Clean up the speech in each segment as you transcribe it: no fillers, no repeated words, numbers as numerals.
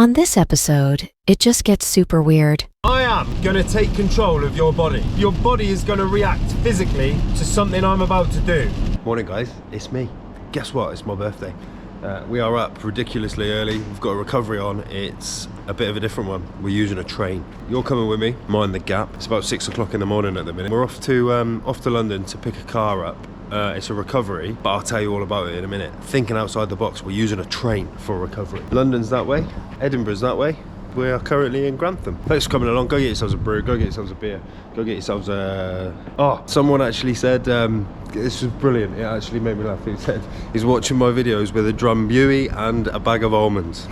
On this episode, it just gets super weird. I am going to take control of your body. Your body is going to react physically to something I'm about to do. Morning guys, it's me. Guess what? It's my birthday. We are up ridiculously early. We've got a recovery on. It's a bit of a different one. We're using a train. You're coming with me. Mind the gap. It's about 6 o'clock in the morning at the minute. We're off to London to pick a car up. It's a recovery, but I'll tell you all about it in a minute. Thinking outside the box, we're using a train for recovery. London's that way, Edinburgh's that way. We are currently in Grantham. Thanks for coming along. Go get yourselves a brew, go get yourselves a beer, go get yourselves a... Oh, someone actually said, this was brilliant, it actually made me laugh. He said he's watching my videos with a drambuie and a bag of almonds.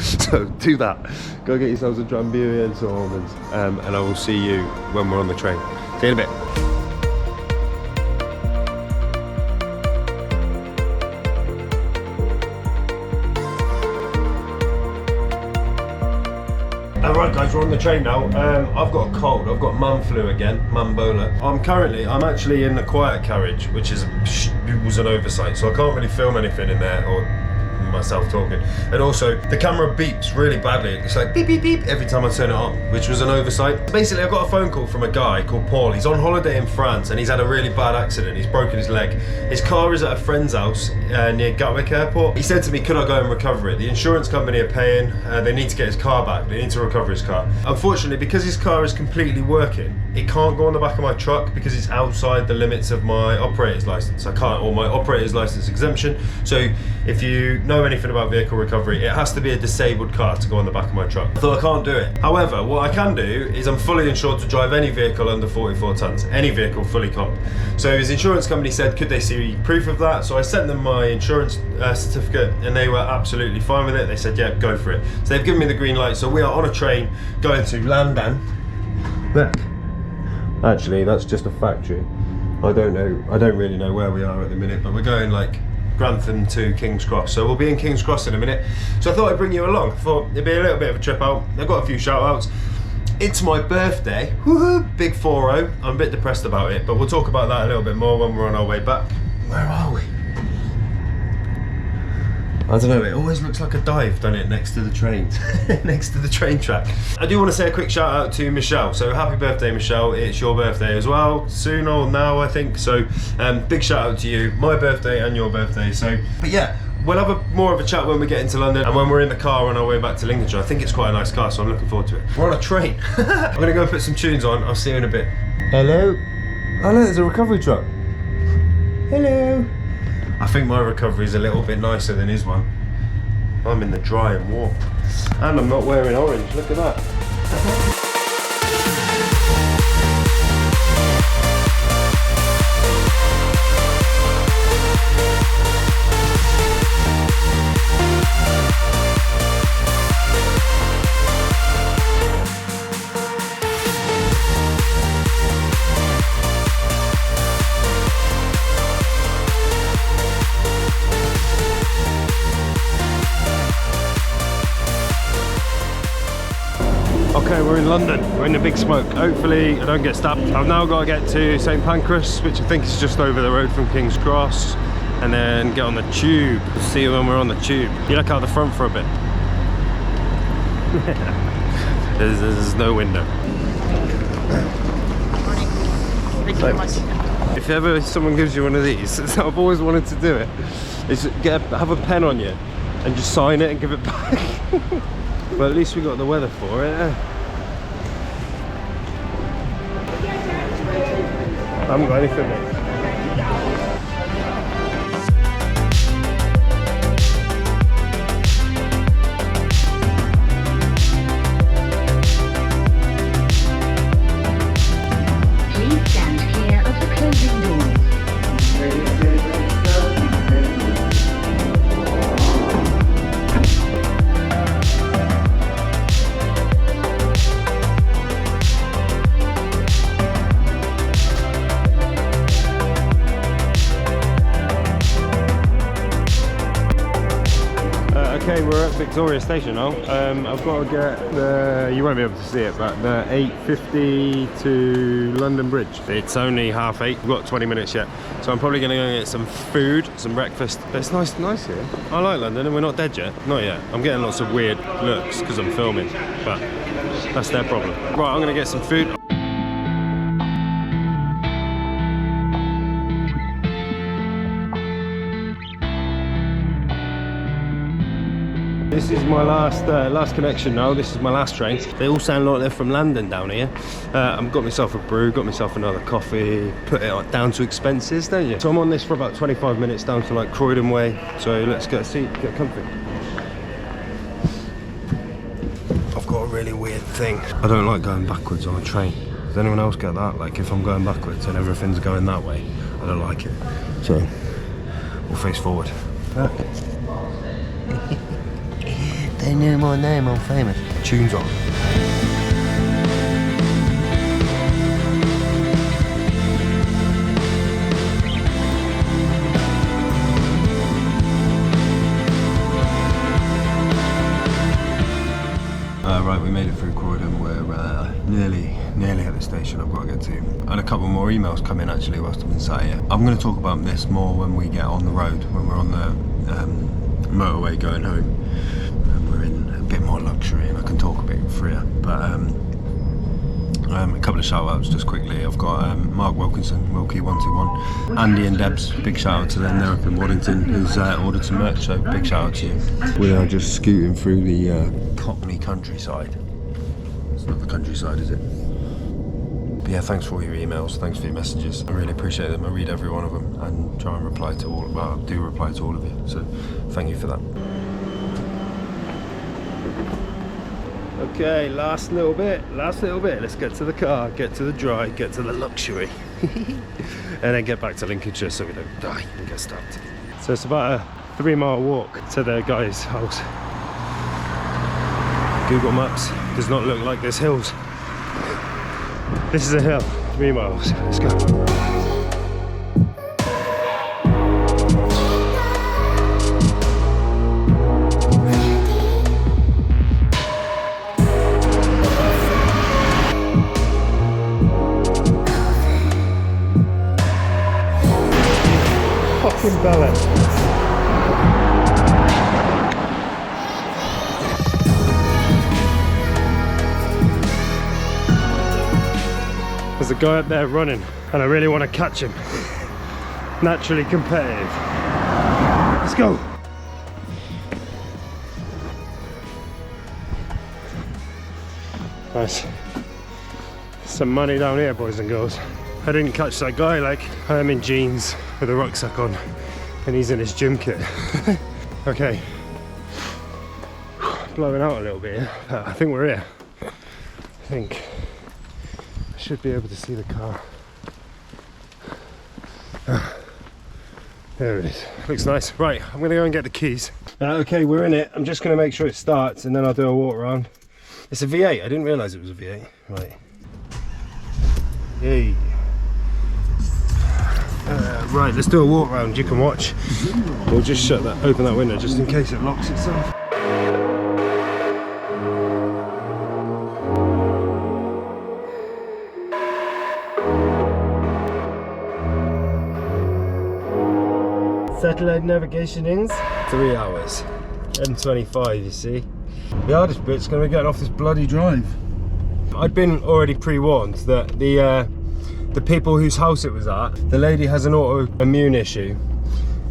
So do that. Go get yourselves a drambuie and some almonds, and I will see you when we're on the train. See you in a bit. Alright guys, we're on the train now. I've got a cold, I've got mum flu again, mumbola. I'm actually in the quiet carriage, which was an oversight, so I can't really film anything in there, or myself talking. And also, the camera beeps really badly. It's like beep beep beep every time I turn it on, which was an oversight. Basically, I got a phone call from a guy called Paul. He's on holiday in France and he's had a really bad accident. He's broken his leg. His car is at a friend's house near Gatwick Airport. He said to me, could I go and recover it? The insurance company are paying, they need to get his car back. They need to recover his car. Unfortunately, because his car is completely working, it can't go on the back of my truck because it's outside the limits of my operator's license. I can't, or my operator's license exemption. So if you know anything about vehicle recovery, it has to be a disabled car to go on the back of my truck. I thought I can't do it. However, what I can do is I'm fully insured to drive any vehicle under 44 tons, any vehicle fully comp. So his insurance company said, could they see proof of that? So I sent them my insurance certificate and they were absolutely fine with it. They said, yeah, go for it. So they've given me the green light. So we are on a train going to London. Look, actually, that's just a factory. I don't really know where we are at the minute, but we're going like Grantham to King's Cross, so we'll be in King's Cross in a minute. So I thought I'd bring you along. I thought it'd be a little bit of a trip out. I've got a few shout outs. It's my birthday, woohoo, big 4-0. I'm a bit depressed about it, but we'll talk about that a little bit more when we're on our way back. Where are we? I don't know, it always looks like a dive, doesn't it, next to the train, next to the train track. I do want to say a quick shout out to Michelle. So happy birthday, Michelle. It's your birthday as well, soon or now, I think. So big shout out to you, my birthday and your birthday. So, but yeah, we'll have more of a chat when we get into London and when we're in the car on our way back to Lincolnshire. I think it's quite a nice car, so I'm looking forward to it. We're on a train. I'm gonna go and put some tunes on. I'll see you in a bit. Hello. Oh look, there's a recovery truck. Hello. I think my recovery is a little bit nicer than his one. I'm in the dry and warm. And I'm not wearing orange, look at that. Okay, we're in London, we're in the big smoke. Hopefully I don't get stabbed. I've now got to get to St Pancras, which I think is just over the road from King's Cross, and then get on the tube. See you when we're on the tube. You look out the front for a bit. there's no window. Morning. Thank you very much. If ever someone gives you one of these, I've always wanted to do it, is have a pen on you and just sign it and give it back. But at least we got the weather for it. I haven't got anything, mate. Please stand clear of the closing doors. Victoria Station now. I've got to get the, you won't be able to see it, but the 8:50 to London Bridge. It's only 8:30, we've got 20 minutes yet. So I'm probably gonna go and get some food, some breakfast. But it's nice here. I like London and we're not dead yet. Not yet. I'm getting lots of weird looks because I'm filming, but that's their problem. Right, I'm gonna get some food. This is my last connection now. This is my last train. They all sound like they're from London down here. I've got myself a brew, got myself another coffee, put it down to expenses, don't you? So I'm on this for about 25 minutes down to like Croydon Way. So let's get a seat, get comfy. I've got a really weird thing. I don't like going backwards on a train. Does anyone else get that? Like if I'm going backwards and everything's going that way, I don't like it. So we'll face forward. They knew my name, I'm famous. Tunes on. Right, we made it through Croydon. We're nearly at the station I've got to get to. And a couple more emails come in actually whilst I've been sat here. I'm going to talk about this more when we get on the road, when we're on the motorway going home. We're in a bit more luxury and I can talk a bit freer. But a couple of shout outs just quickly. I've got Mark Wilkinson, Wilkie121, Andy and Debs, big shout out to them. They're up in Waddington, who's ordered some merch, so big shout out to you. We are just scooting through the Cockney countryside. It's not the countryside, is it? But yeah, thanks for all your emails, thanks for your messages. I really appreciate them. I read every one of them and try and reply to all. Well, I do reply to all of you, so thank you for that. Okay, last little bit. Let's get to the car, get to the dry, get to the luxury. And then get back to Lincolnshire so we don't die and get stabbed. So it's about a 3-mile walk to the guy's house. Google Maps does not look like there's hills. This is a hill, 3 miles. Let's go. Fucking balance. There's a guy up there running and I really want to catch him. Naturally competitive. Let's go. Nice. Some money down here, boys and girls. I didn't catch that guy, like I'm in jeans with a rucksack on and he's in his gym kit. Okay. Blowing out a little bit here. I think we're here. I think I should be able to see the car. There it is. Looks nice. Right, I'm gonna go and get the keys. Okay, we're in it. I'm just gonna make sure it starts and then I'll do a walk around. It's a V8. I didn't realise it was a V8. Right. Yay. Right, let's do a walk around. You can watch. We'll just open that window just in case it locks itself. Satellite navigation ins 3 hours. M25, you see. The hardest bit's gonna be getting off this bloody drive. I'd been already pre-warned that the people whose house it was at, the lady has an autoimmune issue,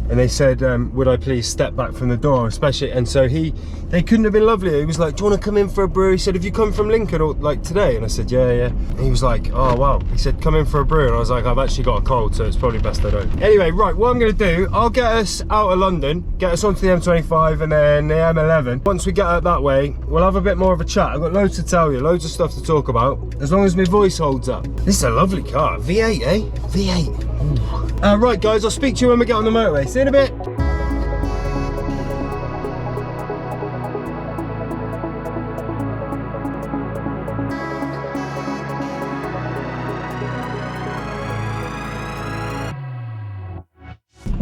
and they said, would I please step back from the door, especially, and so they couldn't have been lovelier. He was like, do you want to come in for a brew? He said, have you come from Lincoln or like today? And I said, yeah. And he was like, oh wow. He said, come in for a brew, and I was like, I've actually got a cold, so it's probably best I don't. Anyway, right, what I'm gonna do, I'll get us out of London, get us onto the M25 and then the M11. Once we get out that way, we'll have a bit more of a chat. I've got loads to tell you, loads of stuff to talk about, as long as my voice holds up. This is a lovely car, V8, eh? V8. Right guys, I'll speak to you when we get on the motorway. See you in a bit.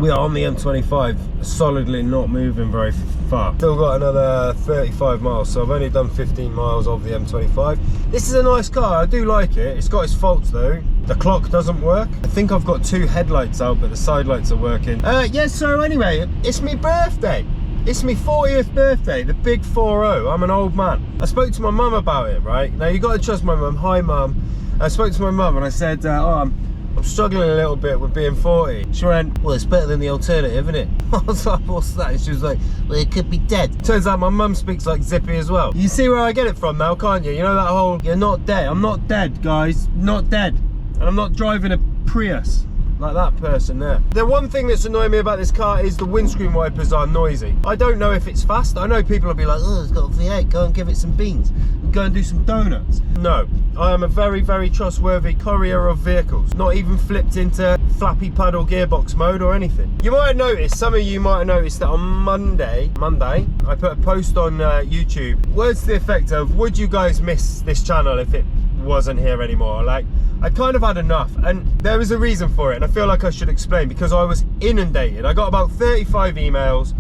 We are on the M25, solidly not moving very far. Still got another 35 miles, so I've only done 15 miles of the M25. This is a nice car, I do like it. It's got its faults though. The clock doesn't work. I think I've got 2 headlights out, but the side lights are working. Yes, so anyway, it's my birthday. It's my 40th birthday, the big 40. I'm an old man. I spoke to my mum about it, right? Now you got to trust my mum. Hi mum. I spoke to my mum and I said, I'm struggling a little bit with being 40. She went, well, it's better than the alternative, isn't it? I was like, what's that? And she was like, well, it could be dead. Turns out my mum speaks like Zippy as well. You see where I get it from now, can't you? You know that whole, you're not dead. I'm not dead, guys. Not dead. And I'm not driving a Prius like that person there. The one thing that's annoying me about this car is the windscreen wipers are noisy. I don't know if it's fast. I know people will be like, oh, it's got a V8, go and give it some beans. Go and do some donuts. No, I am a very, very trustworthy courier of vehicles. Not even flipped into flappy paddle gearbox mode or anything. You might have noticed, some of you might have noticed that on Monday, I put a post on YouTube. Words to the effect of, would you guys miss this channel if it wasn't here anymore? Like, I kind of had enough, and there is a reason for it, and I feel like I should explain, because I was inundated. I got about 35 emails,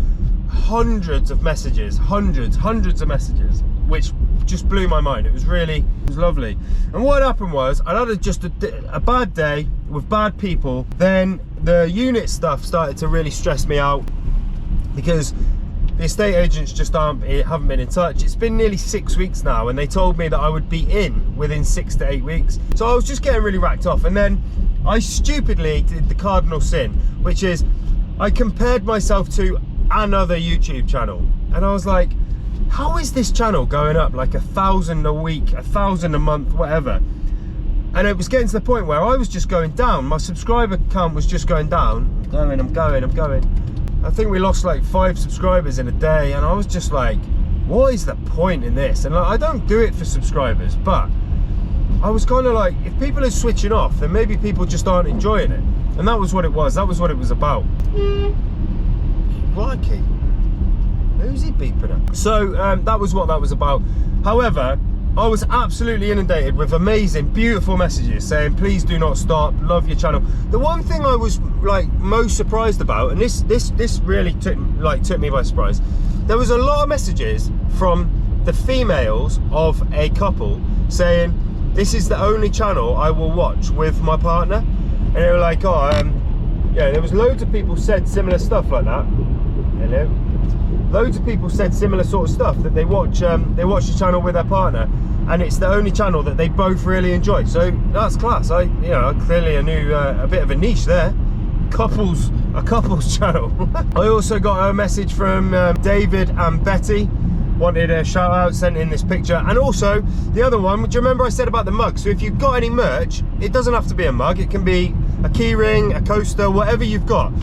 hundreds of messages, hundreds of messages, which just blew my mind. It was lovely. And what happened was, I had just a bad day with bad people. Then the unit stuff started to really stress me out, because the estate agents just haven't been in touch. It's been nearly 6 weeks now, and they told me that I would be in within 6 to 8 weeks. So I was just getting really racked off. And then I stupidly did the cardinal sin, which is I compared myself to another YouTube channel. And I was like, how is this channel going up like 1,000 a week, 1,000 a month, whatever? And it was getting to the point where I was just going down. My subscriber count was just going down. I'm going. I think we lost like 5 subscribers in a day, and I was just like, what is the point in this? And like, I don't do it for subscribers, but I was kind of like, if people are switching off, then maybe people just aren't enjoying it. And that was what it was. That was what it was about. Crikey. Who's he beeping at? So that was what that was about. However, I was absolutely inundated with amazing, beautiful messages saying, please do not stop, love your channel. The one thing I was like most surprised about, and this really took me by surprise, there was a lot of messages from the females of a couple saying, this is the only channel I will watch with my partner. And they were like, yeah, there was loads of people said similar stuff like that. Hello. Loads of people said similar sort of stuff, that they watch the channel with their partner, and it's the only channel that they both really enjoy. So that's class. Clearly a bit of a niche there. A couples channel. I also got a message from David and Betty, wanted a shout out, sent in this picture. And also the other one, do you remember I said about the mug? So if you've got any merch, it doesn't have to be a mug, it can be a key ring, a coaster, whatever you've got,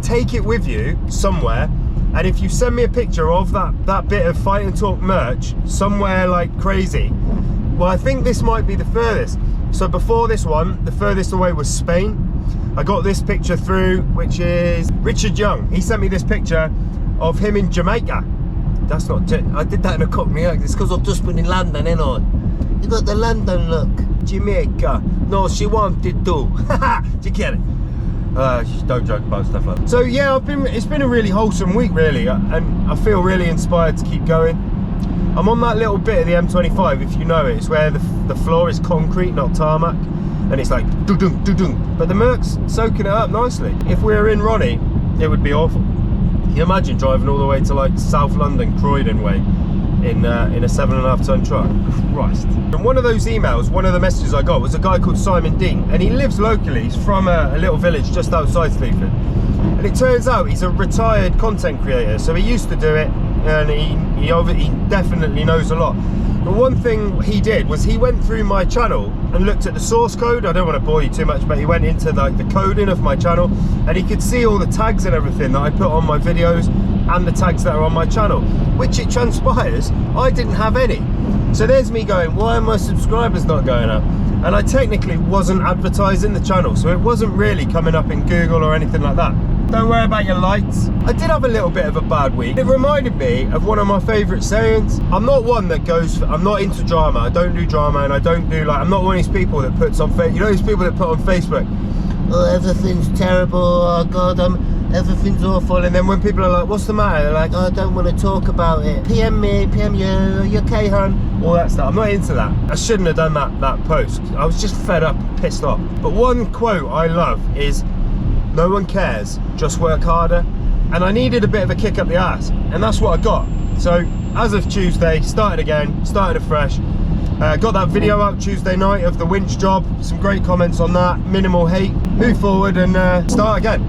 take it with you somewhere. And if you send me a picture of that bit of Fight and Talk merch somewhere like crazy, well, I think this might be the furthest. So before this one, the furthest away was Spain. I got this picture through, which is Richard Young. He sent me this picture of him in Jamaica. That's not it. I did that in a Cockney accent. It's because I've just been in London, ain't I? You got the London look. Jamaica. No, she wanted to. Do you get it? Don't joke about stuff like that. So yeah, it's been a really wholesome week, really, and I feel really inspired to keep going. I'm on that little bit of the M25, if you know it. It's where the floor is concrete, not tarmac, and it's like doo-doo, doo-doo. But the Merc's soaking it up nicely. If we were in Ronnie, it would be awful. Can you imagine driving all the way to like South London, Croydon way, in a 7.5 ton truck? Christ. And one of those emails, one of the messages I got was a guy called Simon Dean, and he lives locally. He's from a little village just outside Sleaford, and it turns out he's a retired content creator. So he used to do it, and he definitely knows a lot. But one thing he did was he went through my channel and looked at the source code. I don't want to bore you too much, but he went into like the coding of my channel, and he could see all the tags and everything that I put on my videos and the tags that are on my channel, which it transpires I didn't have any. So there's me going, why are my subscribers not going up? And I technically wasn't advertising the channel, so it wasn't really coming up in Google or anything like that. Don't worry about your lights. I did have a little bit of a bad week. It reminded me of one of my favourite sayings. I'm not one that goes, I'm not into drama. I don't do drama, and I don't do like, I'm not one of these people that puts on, you know these people that put on Facebook, oh, everything's terrible, oh God, Everything's awful. And then when people are like, what's the matter? They're like, Oh, I don't want to talk about it. PM me, PM you. Are you okay, hon? all that stuff. I'm not into that. I shouldn't have done that post. I was just fed up and pissed off. But one quote I love is, no one cares, just work harder. And I needed a bit of a kick up the ass, and that's what I got. So as of Tuesday, started afresh. Got that video out Tuesday night of the winch job. Some great comments on that, minimal hate. Move forward and start again.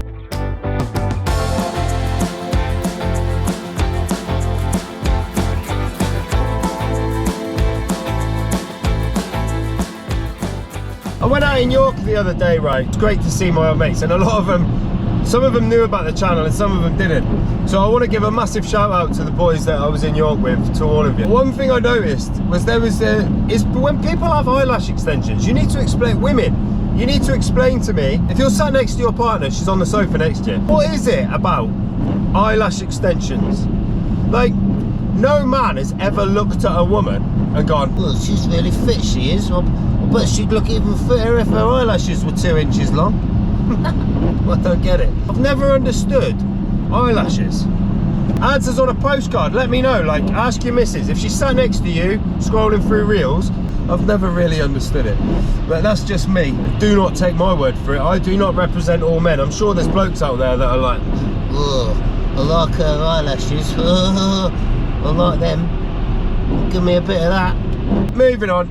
I went out in York the other day, right? It's great to see my old mates, and a lot of them, some of them knew about the channel and some of them didn't. So I want to give a massive shout out to the boys that I was in York with, to all of you. One thing I noticed was is when people have eyelash extensions, you need to explain, women, you need to explain to me, if you're sat next to your partner, she's on the sofa next to you, what is it about eyelash extensions? Like, no man has ever looked at a woman and gone, Well, she's really fit, she is. But she'd look even fitter if her eyelashes were 2 inches long. I don't get it. I've never understood eyelashes. Answers on a postcard, let me know. Like, ask your missus. If she's sat next to you, scrolling through reels, I've never really understood it. But that's just me. Do not take my word for it. I do not represent all men. I'm sure there's blokes out there that are like, I like her eyelashes. I like them. Give me a bit of that. moving on.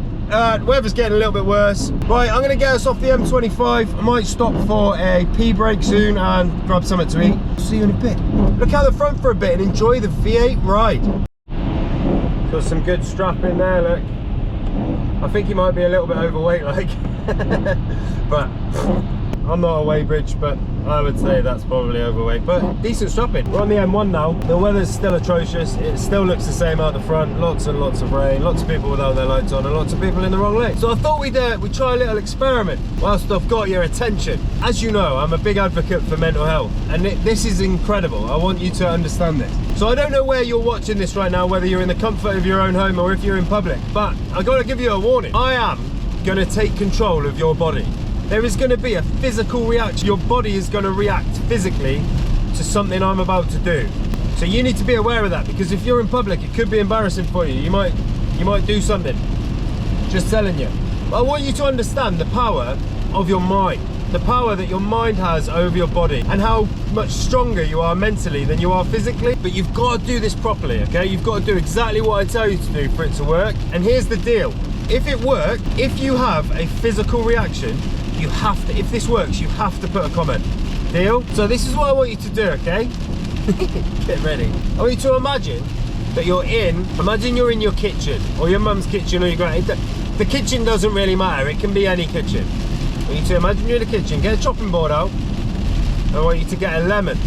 Weather's getting a little bit worse. Right, I'm going to get us off the M25. I might stop for a pee break soon and grab something to eat. See you in a bit. Look out the front for a bit and enjoy the V8 ride. Got some good strap in there, look. I think he might be a little bit overweight, like. But I'm not a weighbridge, but I would say that's probably overweight. But decent strapping. We're on the M1 now. The weather's still atrocious. It still looks the same out the front. Lots and lots of rain. Lots of people without their lights on, and lots of people in the wrong lane. So I thought we'd try a little experiment whilst I've got your attention. As you know, I'm a big advocate for mental health, and this is incredible. I want you to understand this. So I don't know where you're watching this right now, whether you're in the comfort of your own home or if you're in public, but I gotta give you a warning. I am gonna take control of your body. There is going to be a physical reaction. Your body is going to react physically to something I'm about to do. So you need to be aware of that, because if you're in public, it could be embarrassing for you. You might do something. Just telling you. But I want you to understand the power of your mind. The power that your mind has over your body, and how much stronger you are mentally than you are physically. But you've got to do this properly, okay? You've got to do exactly what I tell you to do for it to work. And here's the deal. If it works, if you have a physical reaction, you have to, if this works, you have to put a comment. Deal? So this is what I want you to do, okay? Get ready. I want you to imagine that you're imagine you're in your kitchen, or your mum's kitchen, or your grand. The kitchen doesn't really matter, it can be any kitchen. I want you to imagine you're in the kitchen, get a chopping board out. I want you to get a lemon.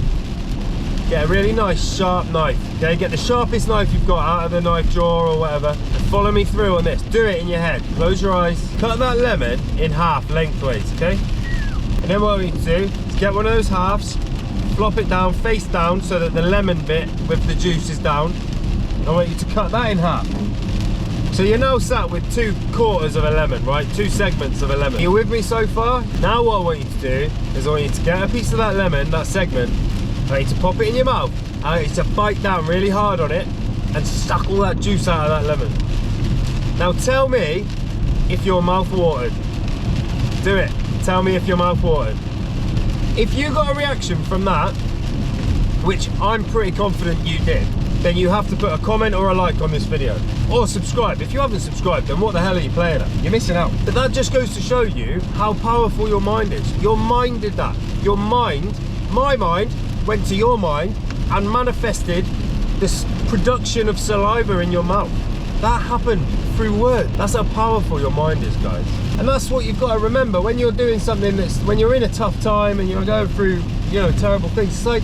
Get a really nice sharp knife, okay? Get the sharpest knife you've got out of the knife drawer or whatever, and follow me through on this. Do it in your head. Close your eyes. Cut that lemon in half lengthways, okay? And then what we need to do is get one of those halves, flop it down, face down, so that the lemon bit with the juice is down. I want you to cut that in half. So you're now sat with 2/4 of a lemon, right? 2 segments of a lemon. Are you with me so far? Now what I want you to do is I want you to get a piece of that lemon, that segment, I need to pop it in your mouth. I need to bite down really hard on it and suck all that juice out of that lemon. Now tell me if your mouth watered. Do it. Tell me if your mouth watered. If you got a reaction from that, which I'm pretty confident you did, then you have to put a comment or a like on this video. Or subscribe. If you haven't subscribed, then what the hell are you playing at? You're missing out. But that just goes to show you how powerful your mind is. Your mind did that. Your mind, my mind, went to your mind and manifested this production of saliva in your mouth. That happened through words. That's how powerful your mind is, guys. And that's what you've got to remember when you're doing something when you're in a tough time and you're going through, you know, terrible things. It's like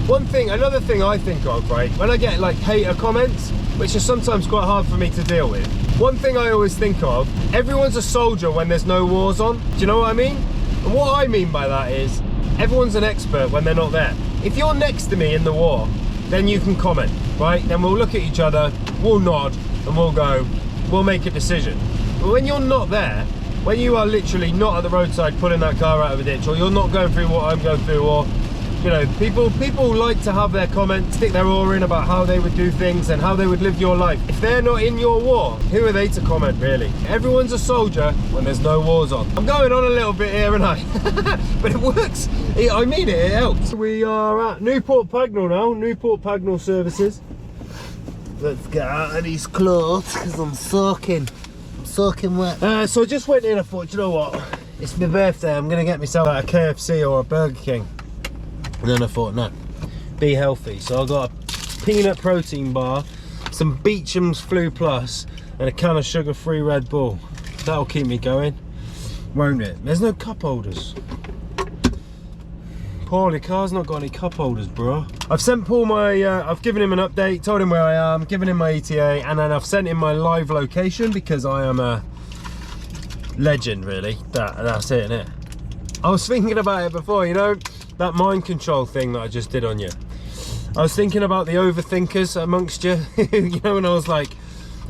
another thing I think of, right, when I get like hater comments, which are sometimes quite hard for me to deal with, one thing I always think of, everyone's a soldier when there's no wars on. Do you know what I mean? And what I mean by that is, everyone's an expert when they're not there. If you're next to me in the war, then you can comment, right? Then we'll look at each other, we'll nod, and we'll make a decision. But when you're not there, when you are literally not at the roadside pulling that car out of a ditch, or you're not going through what I'm going through, or you know, people like to have their comments, stick their oar in about how they would do things and how they would live your life. If they're not in your war, who are they to comment, really? Everyone's a soldier when there's no wars on. I'm going on a little bit here, and but it works. I mean it helps. We are at Newport Pagnell now, Newport Pagnell services. Let's get out of these clothes because I'm soaking wet. So I just went in, I thought, you know what? It's my birthday, I'm going to get myself a KFC or a Burger King. And then I thought, no, be healthy. So I got a peanut protein bar, some Beecham's Flu Plus, and a can of sugar-free Red Bull. That'll keep me going, won't it? There's no cup holders. Paul, your car's not got any cup holders, bro. I've sent Paul my, I've given him an update, told him where I am, given him my ETA, and then I've sent him my live location because I am a legend, really. That's it, innit? I was thinking about it before, you know, that mind control thing that I just did on you. I was thinking about the overthinkers amongst you, you know, and I was like,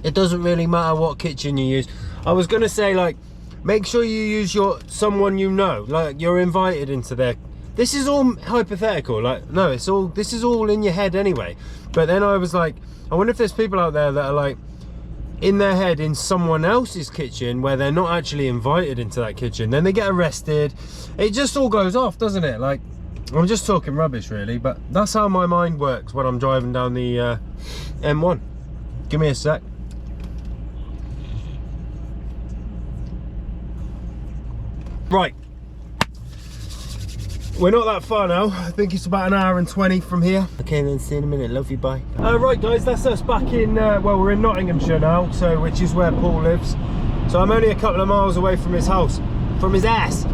it doesn't really matter what kitchen you use. I was gonna say, like, make sure you use someone you know, like you're invited into their. This is all hypothetical, like, no, this is all in your head anyway. But then I was like, I wonder if there's people out there that are like, in their head in someone else's kitchen where they're not actually invited into that kitchen. Then they get arrested. It just all goes off, doesn't it? Like, I'm just talking rubbish, really, but that's how my mind works when I'm driving down the M1. Give me a sec. Right. We're not that far now. I think it's about 1 hour and 20 from here. Okay, then see you in a minute. Love you, bye. Right, guys, that's us back in, well, we're in Nottinghamshire now, so which is where Paul lives. So I'm only a couple of miles away from his house, from his ass,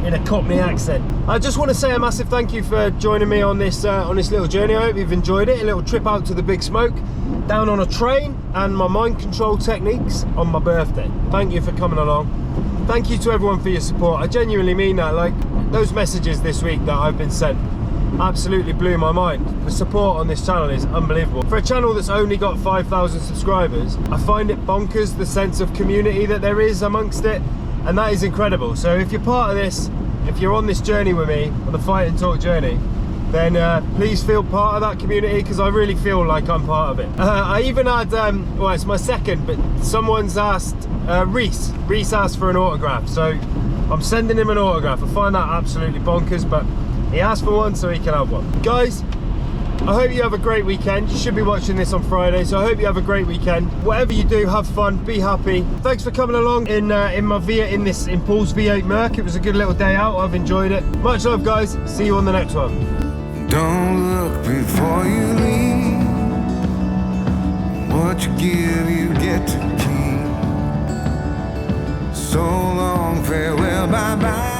in a Cockney accent. I just want to say a massive thank you for joining me on this little journey. I hope you've enjoyed it. A little trip out to the big smoke, down on a train, and my mind control techniques on my birthday. Thank you for coming along. Thank you to everyone for your support. I genuinely mean that. Like, those messages this week that I've been sent absolutely blew my mind. The support on this channel is unbelievable. For a channel that's only got 5,000 subscribers, I find it bonkers the sense of community that there is amongst it, and that is incredible. So if you're part of this, if you're on this journey with me, on the Fight and Talk journey, then please feel part of that community, because I really feel like I'm part of it. I even had, well, it's my second, but someone's asked, Reese asked for an autograph, so I'm sending him an autograph. I find that absolutely bonkers, but he asked for one, so he can have one. Guys, I hope you have a great weekend. You should be watching this on Friday, so I hope you have a great weekend. Whatever you do, have fun, be happy. Thanks for coming along in this Paul's V8 Merc. It was a good little day out. I've enjoyed it. Much love, guys. See you on the next one. Don't look before you leave. What you give, you get to keep. So long, farewell, bye-bye.